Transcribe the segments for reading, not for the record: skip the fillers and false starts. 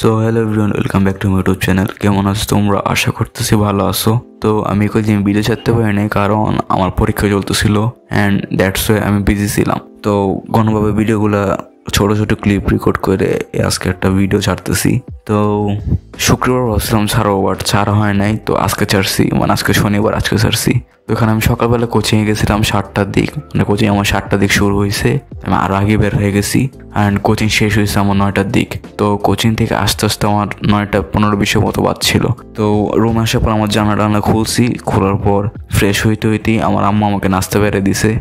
So hello everyone, welcome back to my YouTube channel. কেমন আছো তোমরা? আশা করতেছি ভালো আছো। তো আমি কয়েকদিন ভিডিও ছাড়তে পারিনি কারণ আমার পরীক্ষা চলতেছিল অ্যান্ড দ্যাটস ওয়াই আমি বিজি ছিলাম। তো কোনোভাবে ভিডিওগুলো ছোটো ছোটো ক্লিপ রেকর্ড করে আজকে একটা ভিডিও ছাড়তেছি। তো শুক্রবার ভাবছিলাম ছাড়ো, বাট ছাড়া হয় নাই। তো আজকে ছাড়ছি, মানে আজকে শনিবার, আজকে ছাড়ছি। তো এখানে আমি সকালবেলা কোচিংয়ে গেছিলাম 7টার দিক, মানে কোচিং আমার 7টার দিক শুরু হয়েছে, আমি আরও আগে বের হয়ে গেছি অ্যান্ড কোচিং শেষ হয়েছে আমার 9টার দিক। তো কোচিং থেকে আস্তে আস্তে আমার 9টা 15-20 মতো বাজছিল। তো রুমে আসার পর আমার জানালা খুলছি, খোলার পর ফ্রেশ হইতেই আমার আম্মা আমাকে নাস্তা বেড়ে দিছে।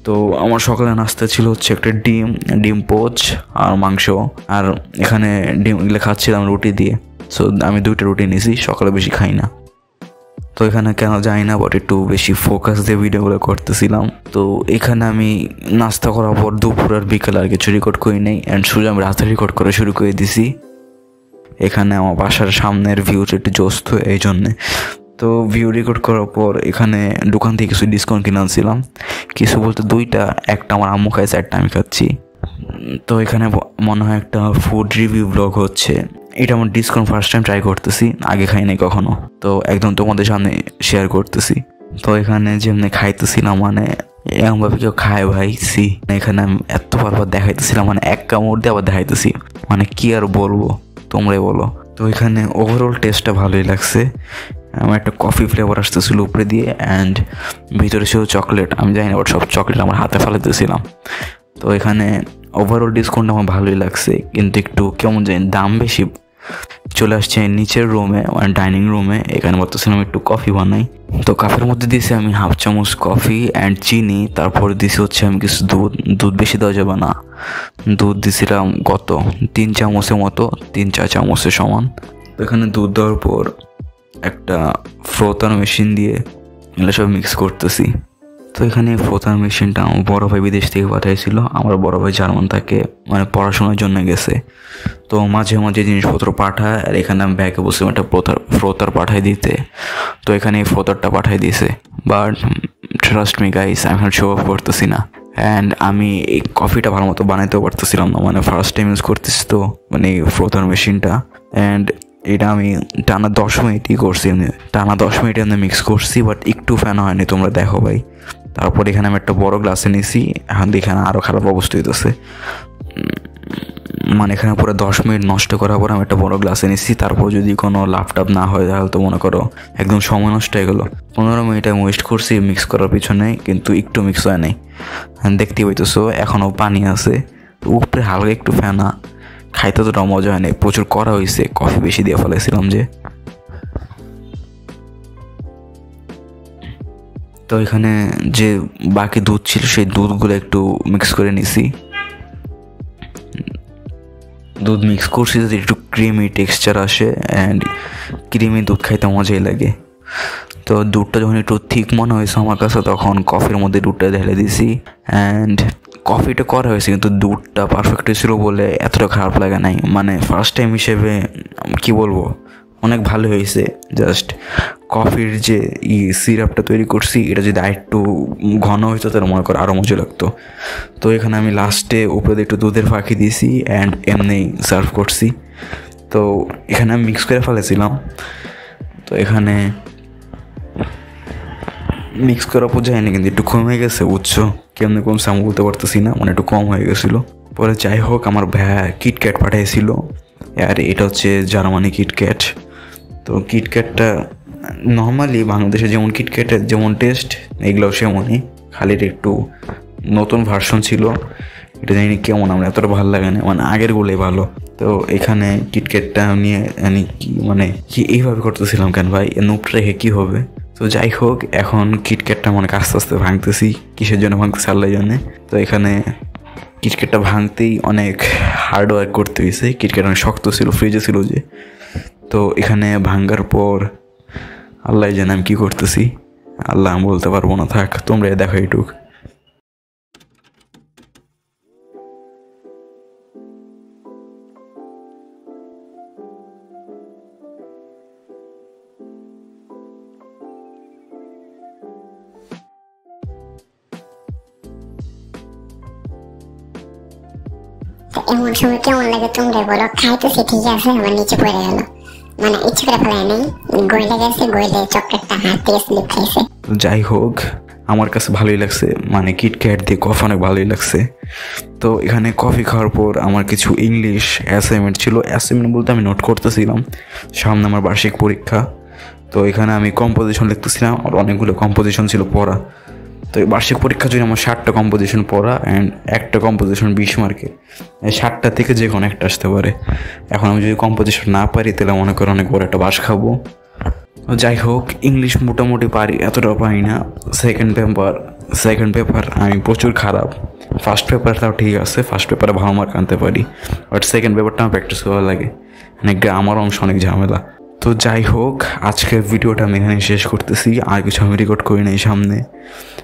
তো আমার সকালে নাস্তা ছিল হচ্ছে একটা ডিম পোচ আর মাংস, আর এখানে ডিম এগুলো খাচ্ছিলাম রুটি দিয়ে। সো আমি 2টা রুটি নিয়েছি, সকালে বেশি খাই না। তো এখানে কেন যাই না, বাট একটু বেশি ফোকাস দিয়ে ভিডিওগুলো করতেছিলাম। তো এখানে আমি নাস্তা করার পর দুপুর আর বিকেল আর কিছু রেকর্ড করি নাই অ্যান্ড সোজা আমি রাতে রেকর্ড করা শুরু করে দিছি। এখানে আমার বাসার সামনের ভিউটা একটু জোস্ত, এই জন্যে। তো ভিউ রেকর্ড করার পর এখানে দোকান থেকে কিছু ডিসকাউন্ট কিনে আনছিলাম, কিছু বলতে 2টা, একটা আমার আম্মু খাইছে, একটা আমি খাচ্ছি। তো এখানে মনে হয় একটা ফুড রিভিউ ব্লগ হচ্ছে। এটা আমার ডিসকাউন্ট ফার্স্ট টাইম ট্রাই করতেছি, আগে খাই নাই কখনো, তো একদম তোমাদের সামনে শেয়ার করতেছি। তো এখানে যেমনি খাইতেছিলাম, মানে এরকমভাবে কেউ খায় ভাই, এখানে আমি এত বারবার দেখাইতেছিলাম, মানে এক কামড় দিয়ে আবার দেখাইতেছি, মানে কি আর বলবো, তোমরাই বলো। তো এখানে ওভারঅল টেস্টটা ভালোই লাগছে। আমার একটা কফি ফ্লেভার আসতেছিল উপরে দিয়ে অ্যান্ড ভিতরে ছিল চকলেট। আমি জানি না, বাট সব চকলেট আমার হাতে ফেলাতেছিলাম। তো এখানে ওভারঅল ডিসকাউন্ট আমার ভালোই লাগছে, কিন্তু একটু কেমন জানি দাম বেশি। চলে আসছে নিচের রুমে, মানে ডাইনিং রুমে। এখানে বলতেছিলাম একটু কফি বানাই। তো কাপের মধ্যে দিয়েছি আমি 1/2 চামচ কফি অ্যান্ড চিনি, তারপর দিয়েছি হচ্ছে আমি কিছু দুধ বেশি দেওয়া যাবে না, দুধ দিয়েছিলাম কত 3 চামচের মতো, 3-4 চামচের সমান। তো এখানে দুধ দেওয়ার পর একটা ফ্রোথার মেশিন দিয়ে এগুলো সব মিক্স করতেছি। তো এখানে ফ্রোথার মেশিনটা আমার বড় ভাই বিদেশ থেকে পাঠাইছিল। আমার বড় ভাই জার্মান থাকে, মানে পড়াশোনার জন্য গেছে। তো মাঝে মাঝে জিনিসপত্র পাঠায়, আর এখানে আমি ব্যাগে বসে একটা ফ্রোথার পাঠাই দিতে। তো এখানে এই ফ্রোথারটা পাঠাই দিয়েছে, বাট ট্রাস্ট মি গাইস, আমি এখন শো অফ করতেছি না। অ্যান্ড আমি এই কফিটা ভালো মতো বানাইতেও পারতেছিলাম না, মানে ফার্স্ট টাইম ইউজ করতেছি তো, মানে এই ফ্রোথার মেশিনটা। অ্যান্ড এটা আমি টানা 10 মিনিটই করছি, টানা 10 মিনিট এমনি মিক্স করছি, বাট একটু ফ্যান হয়নি, তোমরা দেখো ভাই। তারপর এখানে আমি একটা বড় গ্লাসে নিয়েছি, এখন এখানে আরও খারাপ অবস্থা হইতেছে, মানে এখানে পুরো 10 মিনিট নষ্ট করার পর আমি একটা বড় গ্লাসে নিচ্ছি। তারপর যদি কোনো লাপটাপ না হয় তাহলে তো মনে করো একদম সময় নষ্ট হয়ে গেলো। 15 মিনিট আমি ওয়েস্ট করছি মিক্স করার পিছনে, কিন্তু একটু মিক্স হয় নাই। দেখতে পাইতেছো এখনও পানি আছে, উপরে হালকা একটু ফেনা। খাইতে তোটা মজা হয় নাই, প্রচুর করা হয়েছে, কফি বেশি দিয়ে ফেলাইছিলাম যে। তো এখানে যে বাকি দুধ ছিল সেই দুধগুলো একটু মিক্স করে নিছি। দুধ মিক্স করছি যাতে একটু ক্রিমি টেক্সচার আসে, অ্যান্ড ক্রিমি দুধ খাইতে মজাই লাগে। তো দুধটা যখন একটু ঠিক মনে হয়েছে আমার কাছে, তখন কফির মধ্যে দুধটা ঢেলে দিছি। অ্যান্ড কফিটা করা হয়েছে, কিন্তু দুধটা পারফেক্ট ছিল বলে এতটা খারাপ লাগে নাই, মানে ফার্স্ট টাইম হিসেবে কি বলবো, অনেক ভালো হয়েছে। জাস্ট কফির যে সিরাপটা তৈরি করছি, এটা যদি আরেকটু ঘন হইতো তাহলে মনে করো আরও মজা লাগতো। তো এখানে আমি লাস্টে উপরে একটু দুধের ফাঁকি দিয়েছি অ্যান্ড এমনি সার্ভ করছি। তো এখানে আমি মিক্স করে ফেলেছিলাম। তো এখানে মিক্স করা বোঝায়নি, কিন্তু একটু কমে গেছে, বুঝছো কেমনি কমছে আমি বলতে পারতেছি না, মানে একটু কম হয়ে গেছিলো। পরে যাই হোক, আমার ভাইয়া কিটক্যাট পাঠিয়েছিল, আর এটা হচ্ছে জার্মানি কিটক্যাট। তো কিটক্যাটটা নর্মালি বাংলাদেশে যেমন কিটক্যাটের যেমন টেস্ট, এগুলোও সেমনই, খালি একটু নতুন ভার্সন ছিল। এটা জানি কেমন, আমার এতটা ভালো লাগে না, মানে আগেরগুলোই ভালো। তো এখানে কিটক্যাটটা নিয়ে মানে কি এইভাবে করতেছিলাম কেন ভাই, নুপটা রেখে কী হবে। তো যাই হোক, এখন কিটক্যাটটা মানে আস্তে আস্তে ভাঙতেছি, কিসের জন্য ভাঙতেছি আল্লাহর জন্যে। তো এখানে কিটক্যাটটা ভাঙতেই অনেক হার্ড ওয়ার্ক করতে হয়েছে, কিটক্যাট অনেক শক্ত ছিল, ফ্রিজে ছিল যে। তো এখানে ভাঙার পর আল্লাহ জানে আমি কী করতেছি, আল্লাহ আমি বলতে পারবো না, থাক তোমরা দেখো এইটুক। তো এমন সময় কেমন লাগে তোমরা বলো। খাইতেছি ঠিক আছে, আমার নিচে পড়ে গেল, মানে ইচ্ছে করে ফেলাই নেই, গইলে গেছে, গইলে চকলেটটা হাত থেকে স্লিপ খাইছে। যাই হোক, আমার কাছে ভালোই লাগছে, মানে কিটক্যাট দিয়ে কফি অনেক ভালোই লাগছে। তো এখানে কফি খাওয়ার পর আমার কিছু ইংলিশ অ্যাসাইনমেন্ট ছিল। অ্যাসাইনমেন্ট বলতে আমি নোট করতেছিলাম, সামনে আমার বার্ষিক পরীক্ষা। তো এখানে আমি কম্পোজিশন লিখতেছিলাম, আর অনেকগুলো কম্পোজিশন ছিল পড়া। তো এই বার্ষিক পরীক্ষার জন্য আমার 7টা কম্পোজিশন পড়া অ্যান্ড একটা কম্পোজিশন 20 মার্কের। এই 7টা থেকে যে কোনো একটা আসতে পারে। এখন আমি যদি কম্পোজিশন না পারি তাহলে মনে করো অনেক বড় একটা বাস খাবো। যাই হোক, ইংলিশ মোটামুটি পারি, এতটাও পারি না। সেকেন্ড পেপার আমি প্রচুর খারাপ। ফার্স্ট পেপারটাও ঠিক আছে, ফার্স্ট পেপারে ভালো মার্ক আনতে পারি, বাট সেকেন্ড পেপারটা আমার প্র্যাকটিস করা লাগে, মানে গ্রামার অংশ অনেক ঝামেলা। তো যাই হোক, আজকের ভিডিওটা আমি এখানে শেষ করতেছি, আর কিছু আমি রেকর্ড করি নাই সামনে।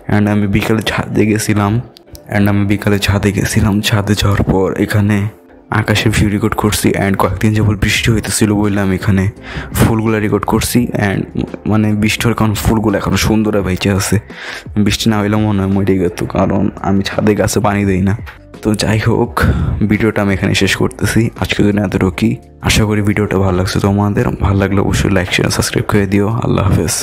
অ্যান্ড আমি বিকালে ছাদে গেছিলাম। ছাদে যাওয়ার পর এখানে আকাশের ভিউ রেকর্ড করছি, অ্যান্ড কয়েকদিন যাবত বৃষ্টি হইতেছিল বললাম, এখানে ফুলগুলো রেকর্ড করছি। অ্যান্ড মানে বৃষ্টি হওয়ার কারণ ফুলগুলো এখন সুন্দর বেঁচে আছে, বৃষ্টি না হইলে মনে হয় মরে গেত, কারণ আমি ছাদে গাছে পানি দিই না। তো যাই হোক, ভিডিওটা আমি এখানে শেষ করতেছি, আজকের জন্য এতটুকুই। আশা করি ভিডিওটা ভালো লাগছে তোমাদের। ভালো লাগলে অবশ্যই লাইক শেয়ার সাবস্ক্রাইব করে দিও। আল্লাহ হাফেজ।